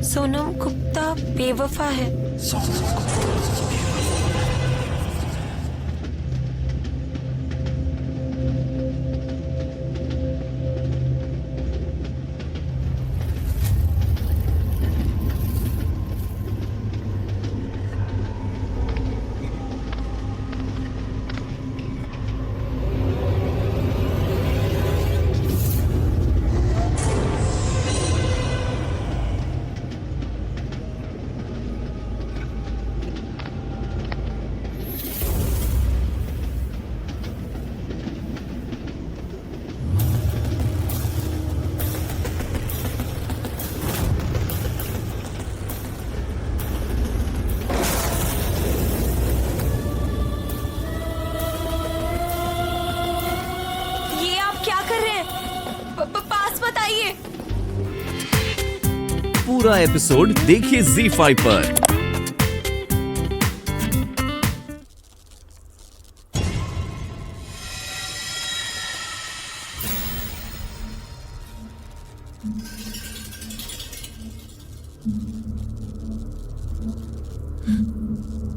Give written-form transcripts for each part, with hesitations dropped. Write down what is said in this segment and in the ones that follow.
सोनम गुप्ता बेवफा है। पूरा एपिसोड देखिए ZEE5 पर।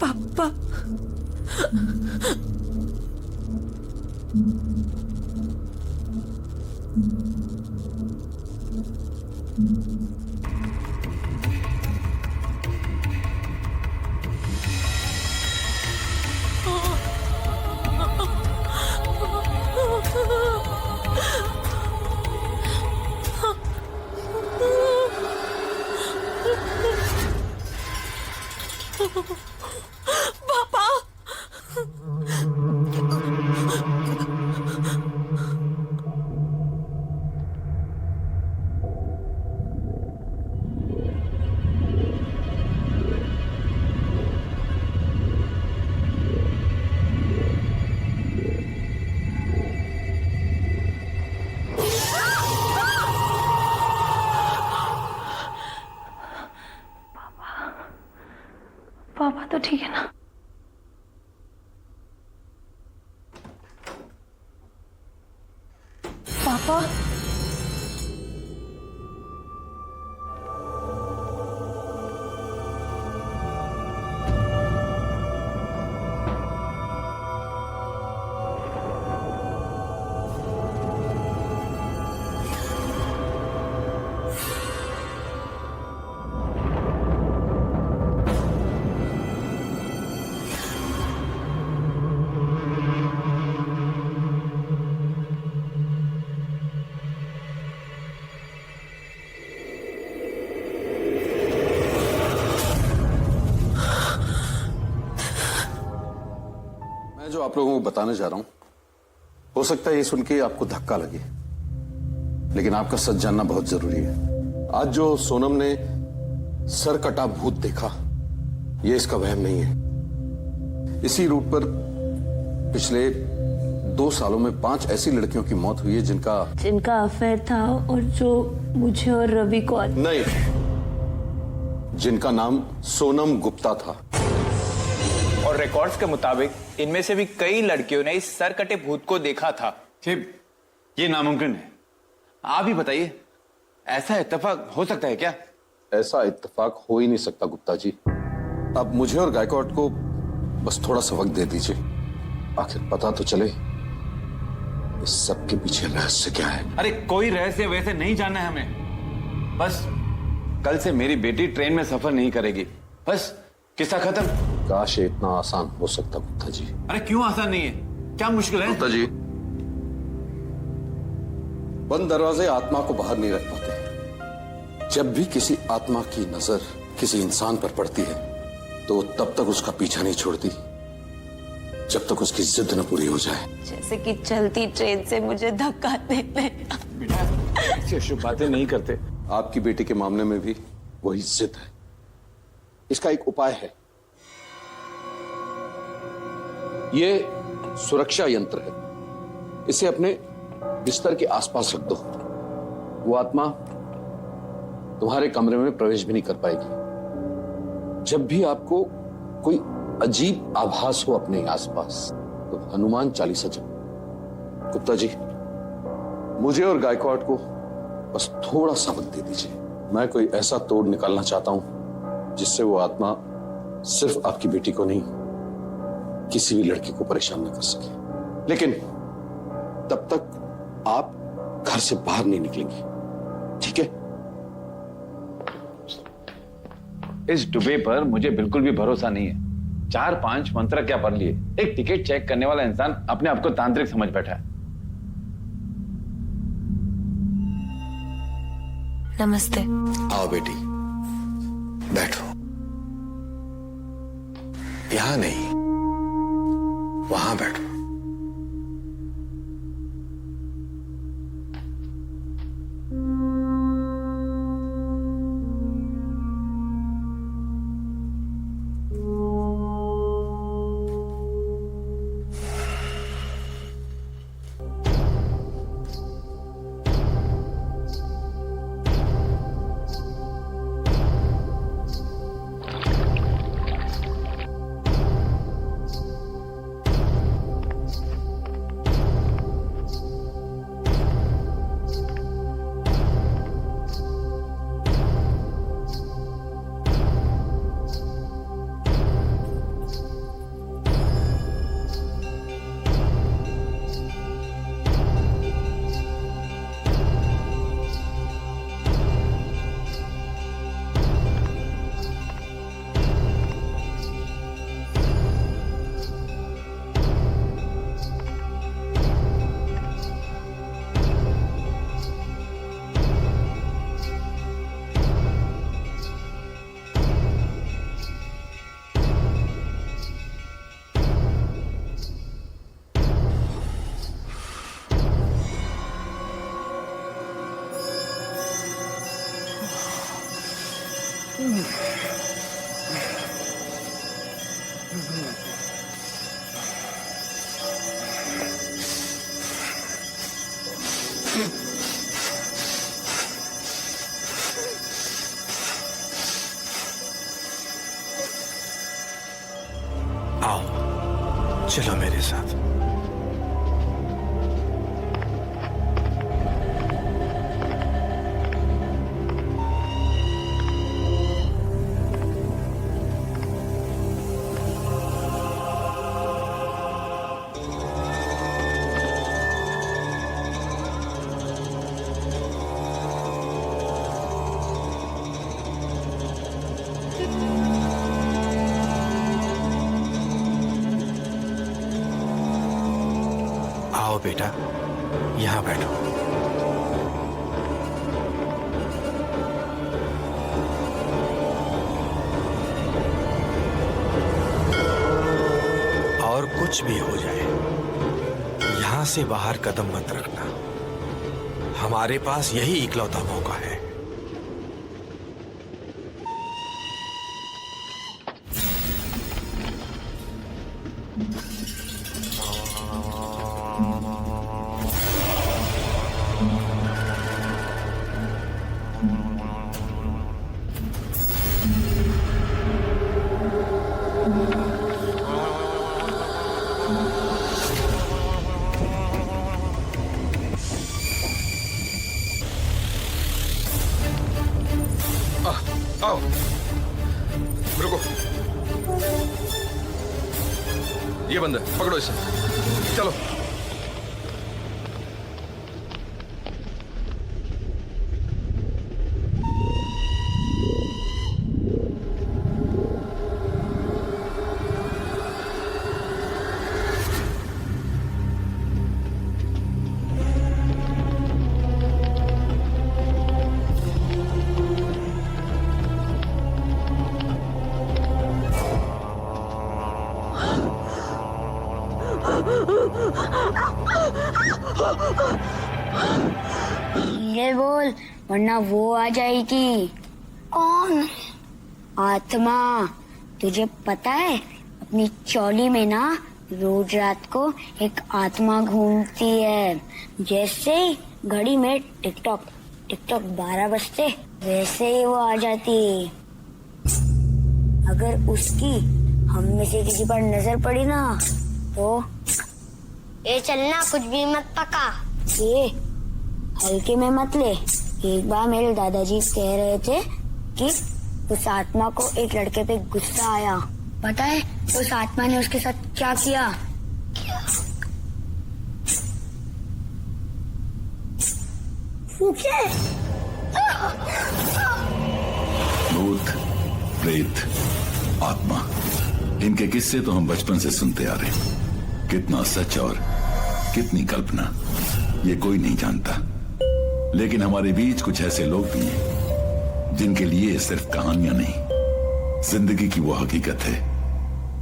पापा पापा पापा तो ठीक है ना? पापा मैं जो आप लोगों को बताने जा रहा हूं, हो सकता है ये सुन के आपको धक्का लगे, लेकिन आपका सच जानना बहुत जरूरी है। आज जो सोनम ने सर कटा भूत देखा, ये इसका वहम नहीं है। इसी रूट पर पिछले 2 सालों में 5 ऐसी लड़कियों की मौत हुई है जिनका अफेयर था और जो मुझे और रवि को नहीं, जिनका नाम सोनम गुप्ता था। और रिकॉर्ड्स के मुताबिक इनमें से भी कई लड़कियों ने इस सरकटे भूत को देखा था। ये नामुमकिन है। आप ही बताइए, ऐसा इत्तेफाक हो सकता है क्या? ऐसा इत्तेफाक हो ही नहीं सकता गुप्ता जी। अब मुझे और गायकवाड को बस थोड़ा सा वक्त दे दीजिए, आखिर पता तो चले इस सब के पीछे रहस्य क्या है। अरे कोई रहस्य वैसे नहीं जानना है हमें। बस कल से मेरी बेटी ट्रेन में सफर नहीं करेगी, बस किस्सा खत्म। काश ये इतना आसान हो सकता गुप्ता जी। अरे क्यों आसान नहीं है, क्या मुश्किल है? गुप्ता जी, बंद दरवाजे आत्मा को बाहर नहीं रख पाते। जब भी किसी आत्मा की नजर किसी इंसान पर पड़ती है तो तब तक उसका पीछा नहीं छोड़ती जब तक उसकी जिद न पूरी हो जाए। जैसे कि चलती ट्रेन से मुझे धक्का देते। बेटा ऐसी शुभ बातें नहीं करते। आपकी बेटी के मामले में भी वही जिद है। इसका एक उपाय है। ये सुरक्षा यंत्र है, इसे अपने बिस्तर के आसपास रख दो। वो आत्मा तुम्हारे कमरे में प्रवेश भी नहीं कर पाएगी। जब भी आपको कोई अजीब आभास हो अपने आसपास तो हनुमान चालीसा जपो। गुप्ता जी, मुझे और गायकवाड को बस थोड़ा सा वक्त दे दीजिए। मैं कोई ऐसा तोड़ निकालना चाहता हूं जिससे वो आत्मा सिर्फ आपकी बेटी को नहीं, किसी भी लड़की को परेशान न कर सके। लेकिन तब तक आप घर से बाहर नहीं निकलेंगी, ठीक है? इस डुबे पर मुझे बिल्कुल भी भरोसा नहीं है। 4-5 मंत्र क्या पढ़ लिए, एक टिकट चेक करने वाला इंसान अपने आप को तांत्रिक समझ बैठा है। नमस्ते। आओ बेटी, बैठो। यहां नहीं, वहां बैठो। आओ, चलो मेरे साथ। आओ बेटा, यहां बैठो। और कुछ भी हो जाए, यहां से बाहर कदम मत रखना। हमारे पास यही इकलौता मौका है। आओ, रुको। ये बंद है, पकड़ो इसे। चलो। धीरे बोल, वरना वो आ जाएगी। कौन? आत्मा। तुझे पता है, अपनी चौली में ना रोज रात को एक आत्मा घूमती है। जैसे ही घड़ी में टिक टॉक 12 बजते, वैसे ही वो आ जाती। अगर उसकी हम में से किसी पर नजर पड़ी ना, तो ये चलना, कुछ भी मत पका। ये हल्के में मत ले, एक बार मेरे दादाजी कह रहे थे कि उस आत्मा को एक लड़के पे गुस्सा आया। पता है उस आत्मा ने उसके साथ क्या किया? क्या? भूत, प्रेत, आत्मा, इनके किस्से तो हम बचपन से सुनते आ रहे हैं। कितना सच और कितनी कल्पना ये कोई नहीं जानता। लेकिन हमारे बीच कुछ ऐसे लोग भी हैं जिनके लिए ये सिर्फ कहानियां नहीं, जिंदगी की वो हकीकत है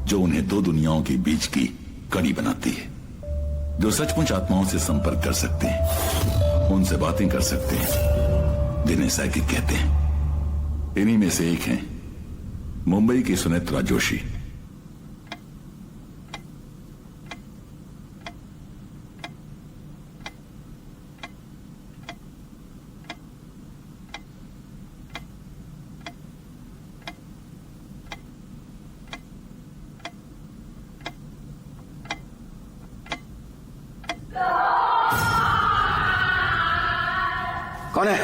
जो उन्हें दो दुनियाओं के बीच की कड़ी बनाती है। जो सचमुच आत्माओं से संपर्क कर सकते हैं, उनसे बातें कर सकते हैं, जिन्हें साइकिक कहते हैं। इन्हीं में से एक हैं मुंबई की सुनेत्रा जोशी। कौन है?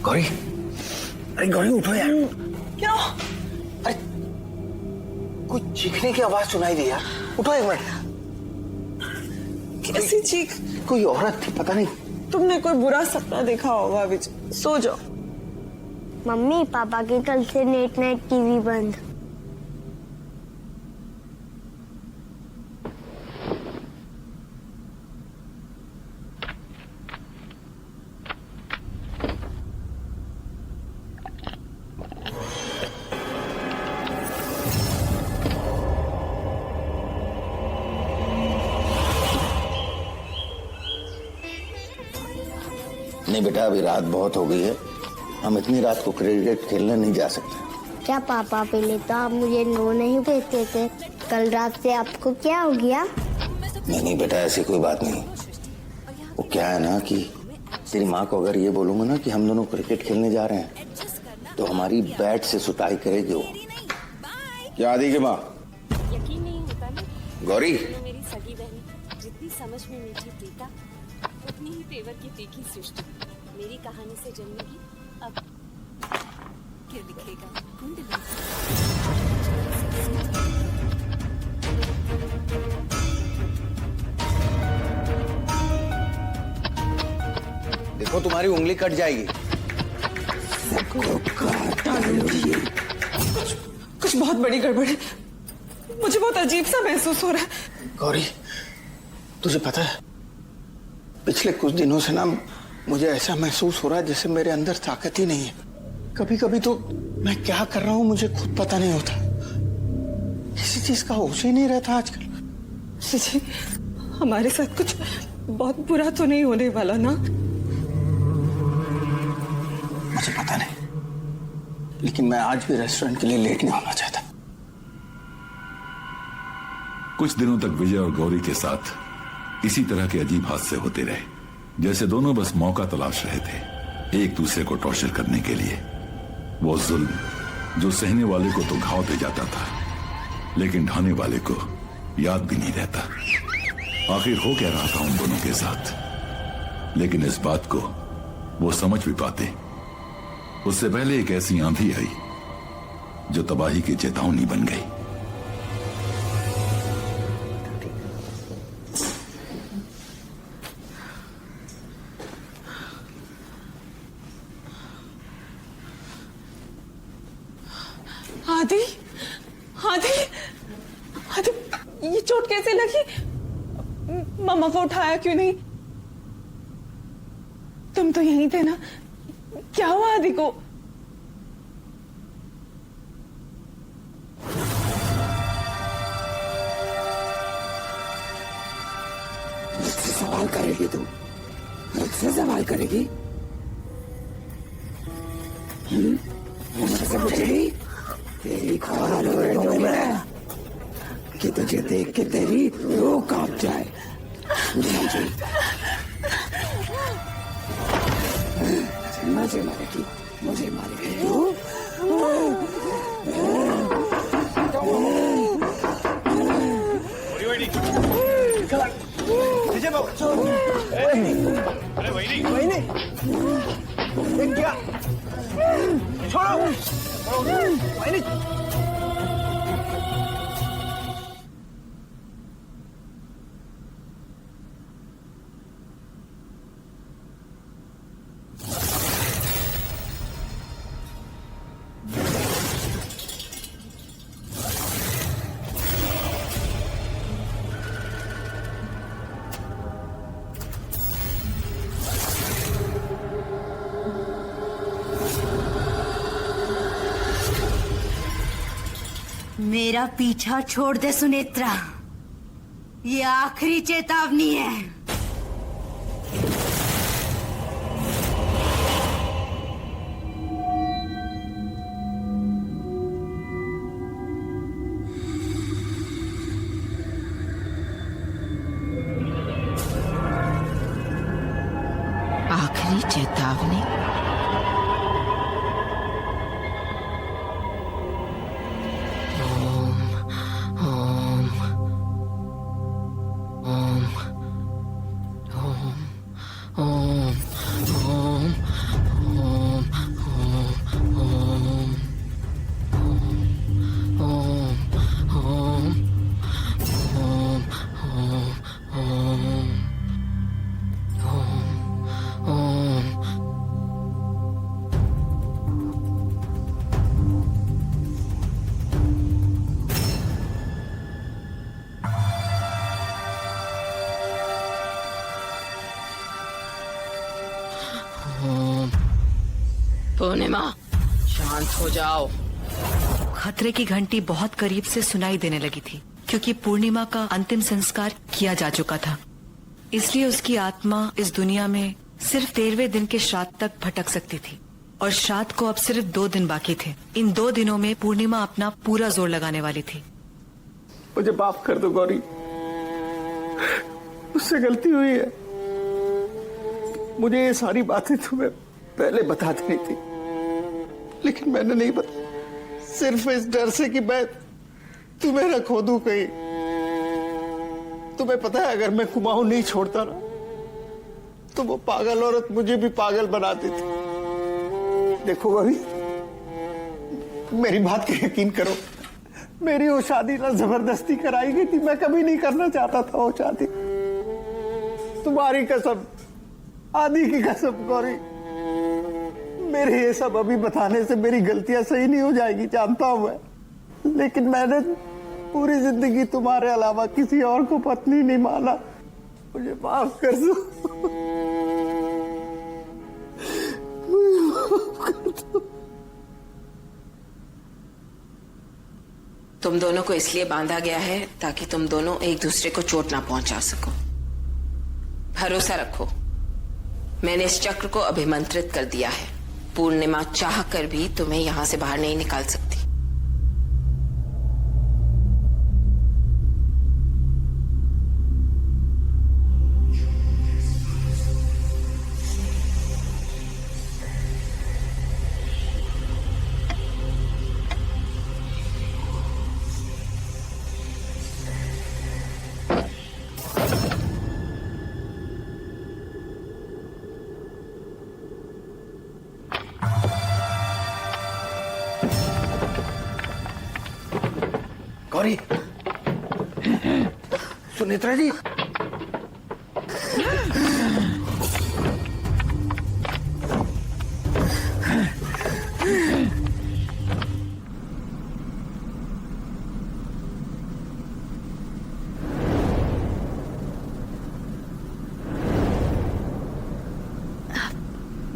गौरी, अरे गौरी उठो यार। क्या? अरे कुछ चीखने की आवाज सुनाई दी यार, उठो एक मिनट। कैसी चीख? कोई औरत थी, पता नहीं। तुमने कोई बुरा सपना देखा होगा विजय, सो जाओ। मम्मी पापा की कल से लेट नाइट टीवी बंद। नहीं बेटा, अभी रात बहुत हो गई है, हम इतनी रात को क्रिकेट खेलने नहीं जा सकते। क्या पापा पहले तो आप मुझे नो नहीं कहते थे, कल रात से आपको क्या हो गया? नहीं बेटा, ऐसी कोई बात नहीं। वो क्या है ना कि तेरी माँ को अगर ये बोलूंगा ना कि हम दोनों क्रिकेट खेलने जा रहे हैं तो हमारी बैट से सुताई करेगी वो। क्या आदि की माँ? यकीन नहीं होता ना गौरी, मेरी सगी बहन जितनी समझ में मीठी प्रीता उतनी ही तेवर की तीखी सृष्टि मेरी कहानी से जन्मेगी। अब क्या लिखेगा कुंडली। देखो तुम्हारी उंगली कट जाएगी। कुछ बहुत बड़ी गड़बड़ है, मुझे बहुत अजीब सा महसूस हो रहा है। गौरी, तुझे पता है पिछले कुछ दिनों से ना मुझे ऐसा महसूस हो रहा है जैसे मेरे अंदर ताकत ही नहीं है। कभी कभी तो मैं क्या कर रहा हूं मुझे खुद पता नहीं होता। किसी चीज का होश ही नहीं रहता आजकल। जी, हमारे साथ कुछ बहुत बुरा तो नहीं होने वाला ना? मुझे पता नहीं, लेकिन मैं आज भी रेस्टोरेंट के लिए लेट नहीं होना चाहता। कुछ दिनों तक विजय और गौरी के साथ इसी तरह के अजीब हादसे होते रहे, जैसे दोनों बस मौका तलाश रहे थे एक दूसरे को टॉर्चर करने के लिए। वो जुल्म जो सहने वाले को तो घाव दे जाता था, लेकिन ढाने वाले को याद भी नहीं रहता। आखिर हो क्या रहा था उन दोनों के साथ, लेकिन इस बात को वो समझ भी पाते उससे पहले एक ऐसी आंधी आई जो तबाही की चेतावनी बन गई। आदि, आदि, आदि, ये चोट कैसे लगी? मामा को उठाया क्यों नहीं? तुम तो यहीं थे ना, क्या हुआ आदि को? मुझसे सवाल करेगी तू? मुझसे सवाल करेगी? मुझसे पूछेगी? तेरी खाल दूं मैं कि तुझे देख के तेरी रूह कांप जाए। मुझे मारेगी, मुझे मारेगी तू? विजय पीछे अरे वही नहीं क्या छोड़ो वही नहीं। मेरा पीछा छोड़ दे सुनेत्रा, ये आखिरी चेतावनी है। आखिरी चेतावनी। पूर्णिमा, शांत हो जाओ। खतरे की घंटी बहुत करीब से सुनाई देने लगी थी, क्योंकि पूर्णिमा का अंतिम संस्कार किया जा चुका था। इसलिए उसकी आत्मा इस दुनिया में सिर्फ 13वें दिन के श्राद्ध तक भटक सकती थी, और श्राद्ध को अब सिर्फ 2 दिन बाकी थे। इन 2 दिनों में पूर्णिमा अपना पूरा जोर लगाने वाली थी। मुझे माफ कर दो गौरी, मुझसे गलती हुई है। मुझे ये सारी बातें तुम्हें पहले बता देनी थी, लेकिन मैंने नहीं बताया, सिर्फ इस डर से कि मैं तुम्हें न खो दूं कहीं। तुम्हें पता है, अगर मैं कुमाऊं नहीं छोड़ता ना, तो वो पागल औरत मुझे भी पागल बनाती थी। देखो गौरी, मेरी बात का यकीन करो, मेरी वो शादी ना जबरदस्ती कराई गई थी। मैं कभी नहीं करना चाहता था वो शादी। तुम्हारी कसम, आदि की कसम गौरी, मेरे ये सब अभी बताने से मेरी गलतियां सही नहीं हो जाएगी, जानता हूं मैं, लेकिन मैंने पूरी जिंदगी तुम्हारे अलावा किसी और को पत्नी नहीं माना। मुझे माफ कर दो। तुम दोनों को इसलिए बांधा गया है ताकि तुम दोनों एक दूसरे को चोट ना पहुंचा सको। भरोसा रखो, मैंने इस चक्र को अभिमंत्रित कर दिया है। पूर्णिमा चाह कर भी तुम्हें यहां से बाहर नहीं निकाल सकती। गौरी, सुनेत्रा जी,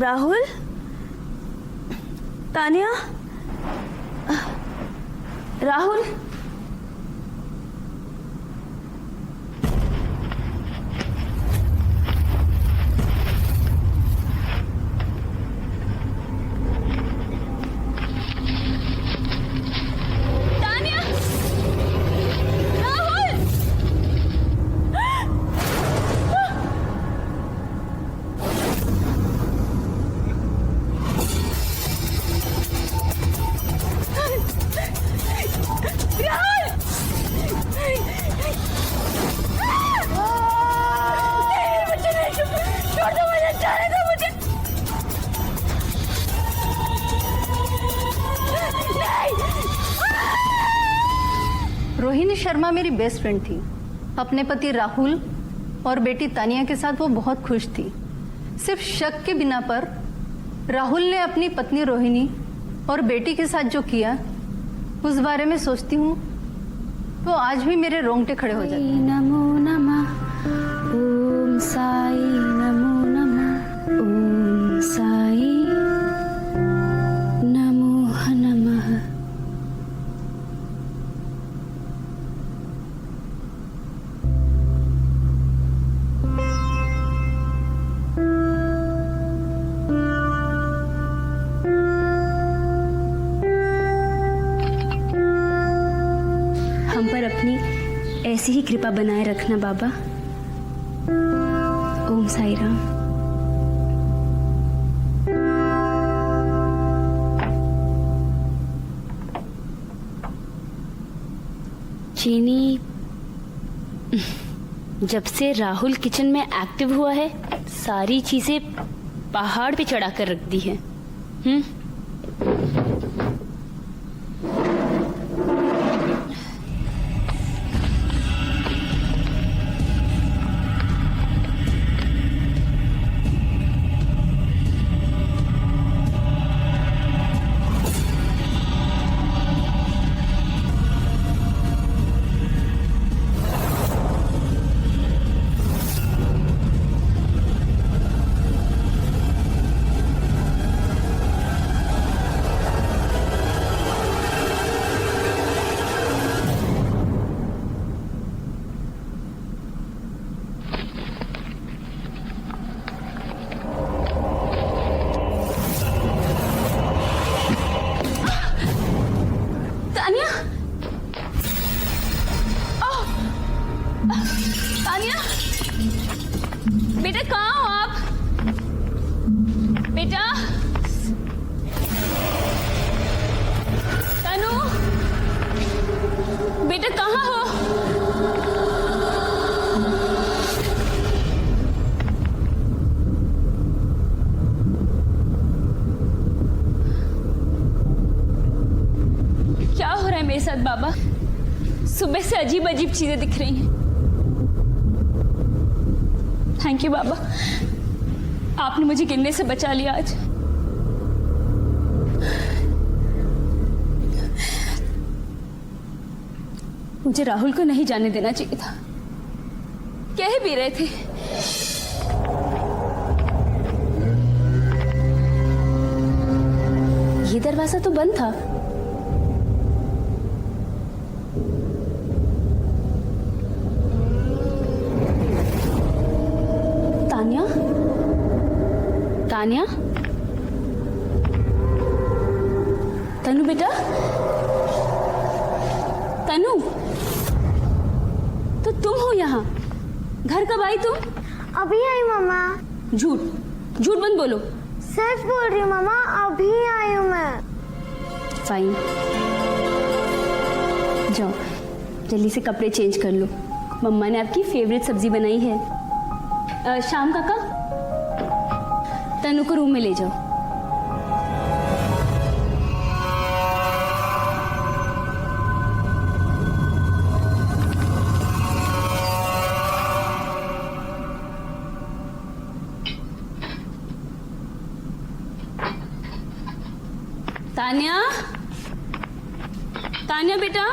राहुल, तानिया, राहुल, रोहिणी शर्मा मेरी बेस्ट फ्रेंड थी। अपने पति राहुल और बेटी तानिया के साथ वो बहुत खुश थी। सिर्फ शक के बिना पर राहुल ने अपनी पत्नी रोहिणी और बेटी के साथ जो किया, उस बारे में सोचती हूँ तो आज भी मेरे रोंगटे खड़े हो जाते हैं। नमो नमः ओम साई नमो नमः ओम साई नमो नमः। हम पर अपनी ऐसी ही कृपा बनाए रखना बाबा। ओम साई राम। चीनी, जब से राहुल किचन में एक्टिव हुआ है, सारी चीजें पहाड़ पे चढ़ा कर रख दी है। तानिया, बेटा कहाँ हो आप? बेटा तनु, बेटा कहाँ हो? क्या हो रहा है मेरे साथ बाबा? सुबह से अजीब अजीब चीजें दिख रही हैं। थैंक यू बाबा, आपने मुझे गिरने से बचा लिया आज। मुझे राहुल को नहीं जाने देना चाहिए था। क्या ही पी रहे थे? ये दरवाजा तो बंद था। तानिया, तानिया, तनु बेटा, तनु, तो तुम हो यहाँ? घर कब आई तुम? अभी आई मामा। झूठ, झूठ मत बोलो। सच बोल रही हूँ मामा, अभी आई हूँ मैं। फाइन, जाओ जल्दी से कपड़े चेंज कर लो। मम्मा ने आपकी फेवरेट सब्जी बनाई है। श्याम काका, तनु को रूम में ले जाओ। तानिया, तानिया बेटा,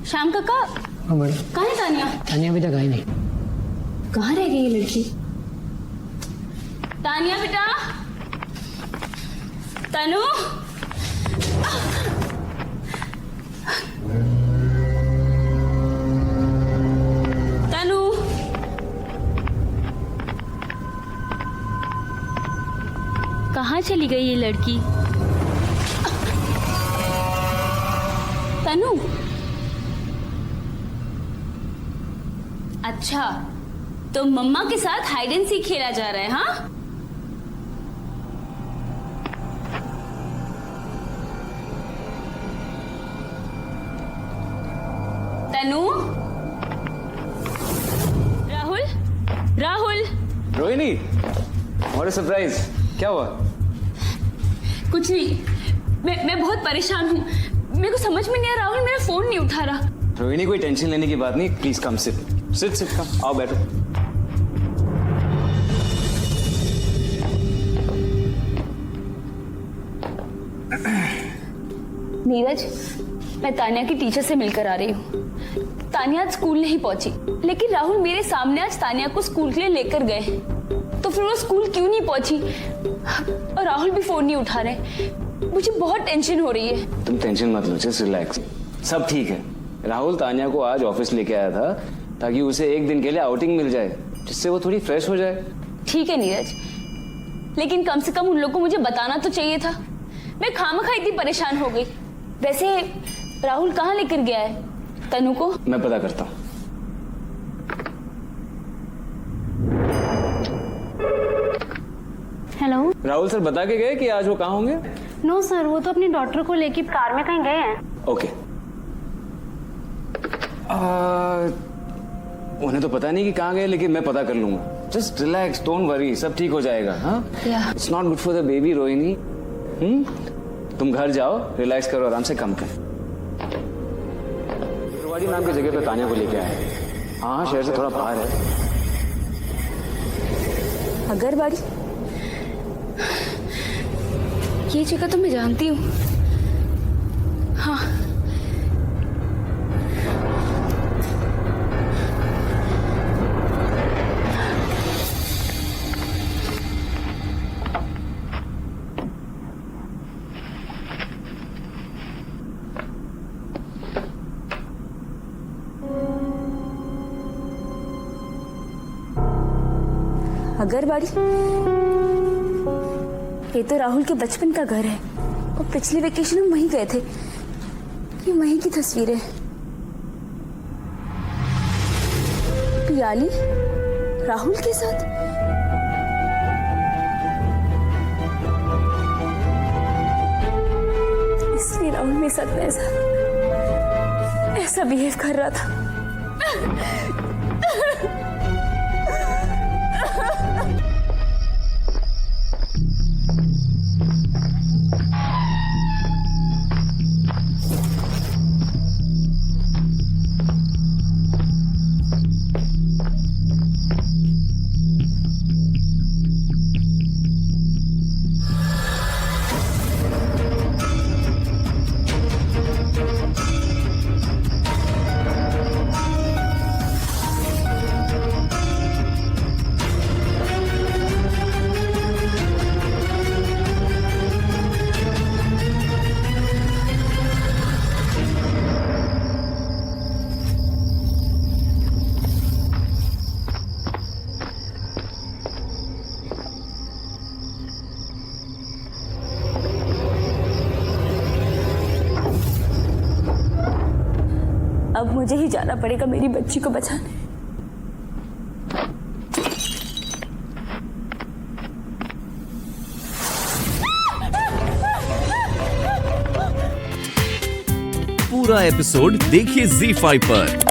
श्याम काका कहाँ है तानिया? तानिया बेटा कहीं नहीं। कहाँ रह गई ये लड़की? तानिया बेटा, तनु, तनु, कहाँ चली गई ये लड़की? तनु, अच्छा तो मम्मा के साथ हाइड एंड सीक खेला जा रहा है, हाँ? Tanu, Rahul, Rahul, Rohini, what a surprise. क्या हुआ? कुछ नहीं, मैं बहुत परेशान हूँ। मेरे को समझ में नहीं आ रहा, राहुल मेरा फोन नहीं उठा रहा। रोहिणी, कोई टेंशन लेने की बात नहीं, please come sit sit sit come, आओ बैठो। नीरज, मैं तानिया की टीचर से मिलकर आ रही हूँ। तानिया आज स्कूल नहीं पहुंची, लेकिन राहुल मेरे सामने आज तानिया को स्कूल के लिए लेकर गए। तो फिर वो स्कूल क्यों नहीं पहुंची? और राहुल भी फोन नहीं उठा रहे। मुझे बहुत टेंशन हो रही है। तुम टेंशन मत लो, जस्ट रिलैक्स, सब ठीक है। राहुल तानिया को आज ऑफिस लेके आया था ताकि उसे एक दिन के लिए आउटिंग मिल जाए, जिससे वो थोड़ी फ्रेश हो जाए। ठीक है नीरज, लेकिन कम से कम उन लोगों को मुझे बताना तो चाहिए था। मैं खामखा इतनी परेशान हो गई। वैसे राहुल कहाँ लेकर गया है तनु को? मैं पता करता हूँ। हेलो राहुल सर बता के गए कि आज वो कहाँ होंगे? नो सर, वो तो अपनी डॉक्टर को लेके कार में कहीं गए हैं। ओके। उन्हें तो पता नहीं कि कहाँ गए, लेकिन मैं पता कर लूंगा। जस्ट रिलैक्स, डोंट वरी, सब ठीक हो जाएगा। हाँ, it's not good for the baby Rohini. तुम घर जाओ, रिलैक्स करो, आराम से काम करो। गुरुवाड़ी नाम की जगह पे तानिया को लेके आए। हाँ, शहर से थोड़ा बाहर है। अगरवाड़ी? ये जगह तो मैं जानती हूँ। हाँ, अगरवाड़ी? ये तो राहुल के बचपन का घर है और पिछले वेकेशन में वहीं गए थे। ये वहीं की तस्वीरें। पियाली राहुल के साथ? इसलिए राहुल मेरे साथ ऐसा बिहेव कर रहा था। अब मुझे ही जाना पड़ेगा मेरी बच्ची को बचाने। पूरा एपिसोड देखिए ZEE5 पर।